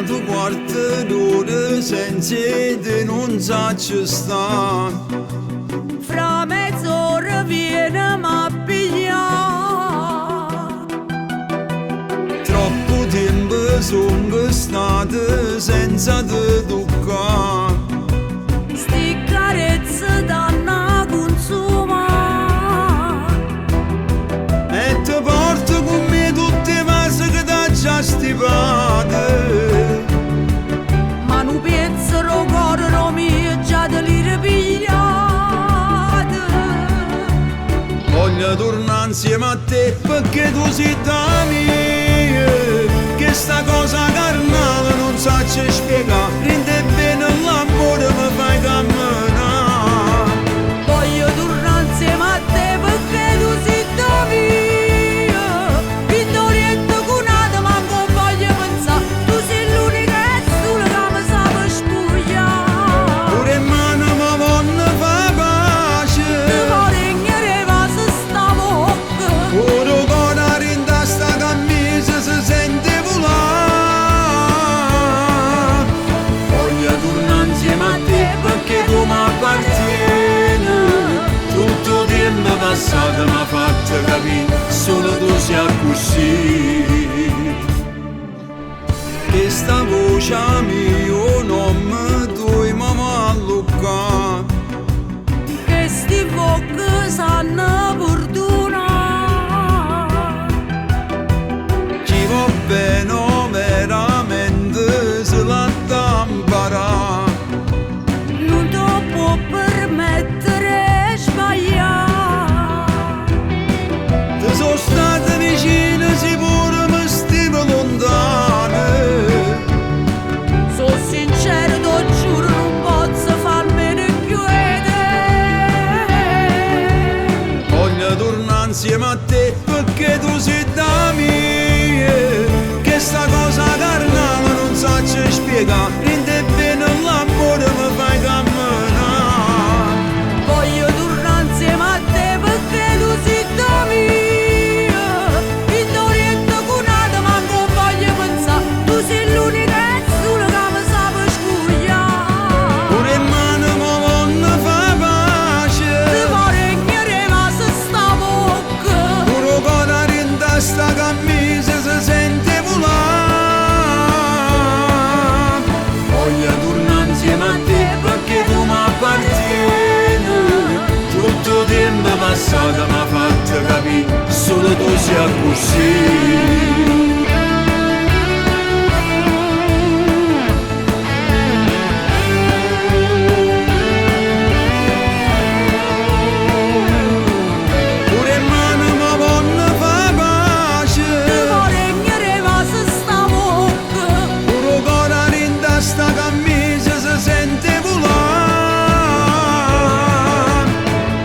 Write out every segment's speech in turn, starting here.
tu quarto d'ora senza te non saccio sta. Fra mezz'ora viene a pigliare. Troppo tempo sono stato senza te toccare. Sti carezze danno consumare. E ti porto con me tutte le cose che t'ha già stipate. Ma nu pezzo lo corro mio già te li ripigliate. Voglio tornare insieme a te perché tu sei da mia. Che sta cosa carnale non saccio spiegare. Rende bene l'amore mi fai camminare. Voglio tornare insieme a te perché tu sei da mia. Vittorietta cunata manco voglio pensare. Tu sei l'unica e sola che mi sape spugliare. Pure in mano mi voglio fare pace. Ti vorrei va se stavo occa. Pure con rinda sta camisa si sente volare. Voglio tornare insieme a te perché tu mi appartieni. Tutto il tempo passato mi ha fatto capire solo tu sei così. Che sta voce mia non mi doi mamma allucca. Che sti bocche sanno perdonare. Chi va bene veramente se la da imparare. Non ti può permettere di sbagliare. Ti sono state vicine sicuro mi stiamo lontane. Sono sincero, ti giuro, non posso farmene più vedere. Voglio tornare insieme a te perché tu sei da mia. Che sta cosa carnale non saccio spiegare. Rende bene l'amore mi fai camminare. Voglio tornare insieme a te perché tu sei da mia. Vittorietta cunata manco voglio pensare. Tu sei l'unica e sola che mi sape spugliare. Pure in mano mi voglio fare Ti pace. vorrei va se stavo occa. Pure con rinda sta camisa si sente volare. Voglio tornare insieme a te perché tu mi appartieni. Tutto il tempo passato mi ha fatto capire solo tu sei così. Pure in mano mi voglio fare pace. Ti vorrei va se stavo occa. Pure con rinda sta camisa si sente volare.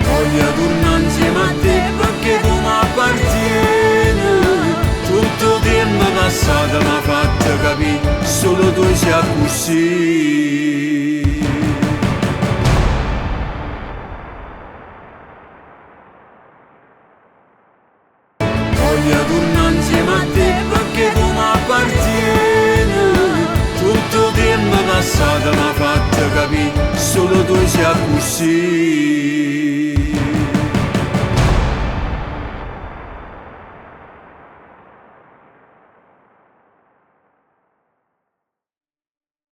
Voglio tornare insieme a te perché tu mi appartieni. Tutto il tempo passato mi ha fatto capire solo tu sei così. Voglio tornare insieme a te perché tu mi appartieni. Tutto il tempo passato mi ha fatto capire solo tu sei così.